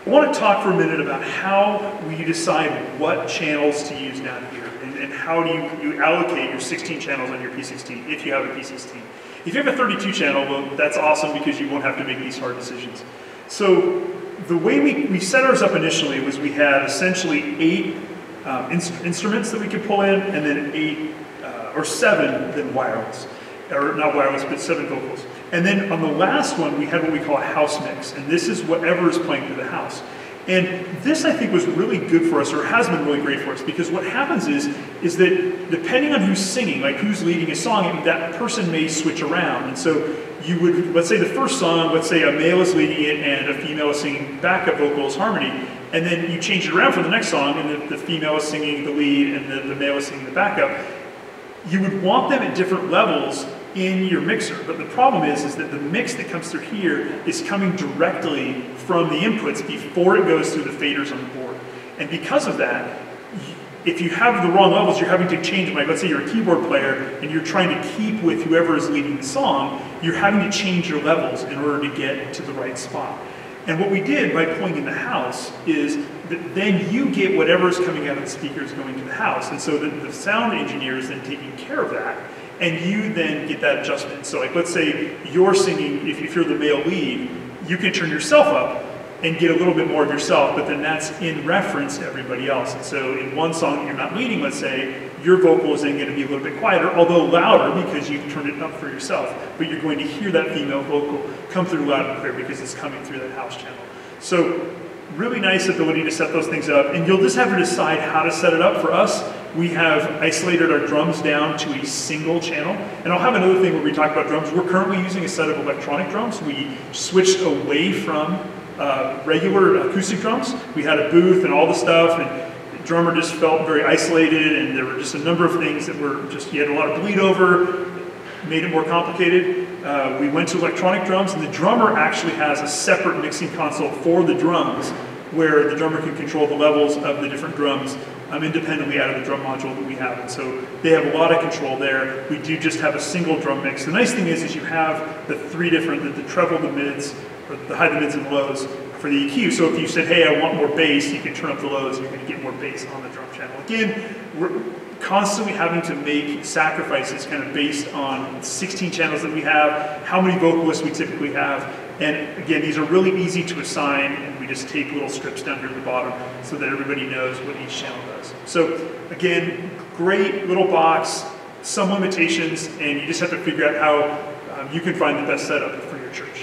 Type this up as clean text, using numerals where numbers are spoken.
I want to talk for a minute about how we decide what channels to use down here, and how do you allocate your 16 channels on your P16 if you have a P16. If you have a 32 channel, well, that's awesome because you won't have to make these hard decisions. So the way we set ours up initially was we had essentially 8 instruments that we could pull in, and then 8 or 7 then wireless, or not wireless, but 7 vocals. And then on the last one, we had what we call a house mix, and this is whatever is playing through the house. And this, I think, was really good for us, or has been really great for us, because what happens is that depending on who's singing, like who's leading a song, that person may switch around. And so you would, let's say the first song, let's say a male is leading it and a female is singing backup vocals, harmony, and then you change it around for the next song, and the female is singing the lead and the male is singing the backup. You would want them at different levels in your mixer, but the problem is that the mix that comes through here is coming directly from the inputs before it goes through the faders on the board. And because of that, if you have the wrong levels, you're having to change them. Like, let's say you're a keyboard player and you're trying to keep with whoever is leading the song, you're having to change your levels in order to get to the right spot. And what we did by pulling in the house is that then you get whatever is coming out of the speakers going to the house. And so the sound engineer is then taking care of that, and you then get that adjustment. So like, let's say you're singing, if you're the male lead, you can turn yourself up and get a little bit more of yourself, but then that's in reference to everybody else. And so in one song you're not leading, let's say, your vocal is then going to be a little bit quieter, although louder because you've turned it up for yourself, but you're going to hear that female vocal come through loud and clear because it's coming through that house channel. So really nice ability to set those things up, and you'll just have to decide how to set it up. For us, we have isolated our drums down to a single channel, and I'll have another thing where we talk about drums. We're currently using a set of electronic drums. We switched away from regular acoustic drums. We had a booth and all the stuff, and the drummer just felt very isolated, and there were just a number of things that were just, you had a lot of bleed over, made it more complicated. We went to electronic drums, and the drummer actually has a separate mixing console for the drums where the drummer can control the levels of the different drums independently out of the drum module that we have. And so they have a lot of control there. We do just have a single drum mix. The nice thing is you have the 3 different, the treble, the mids, or the high, the mids, and the lows for the EQ. So if you said, hey, I want more bass, you can turn up the lows, you're going to get more bass on the drum channel. Again, we're constantly having to make sacrifices kind of based on 16 channels that we have, how many vocalists we typically have, and again, these are really easy to assign, and we just take little strips down here at the bottom so that everybody knows what each channel does. So again, great little box, some limitations, and you just have to figure out how you can find the best setup for your church.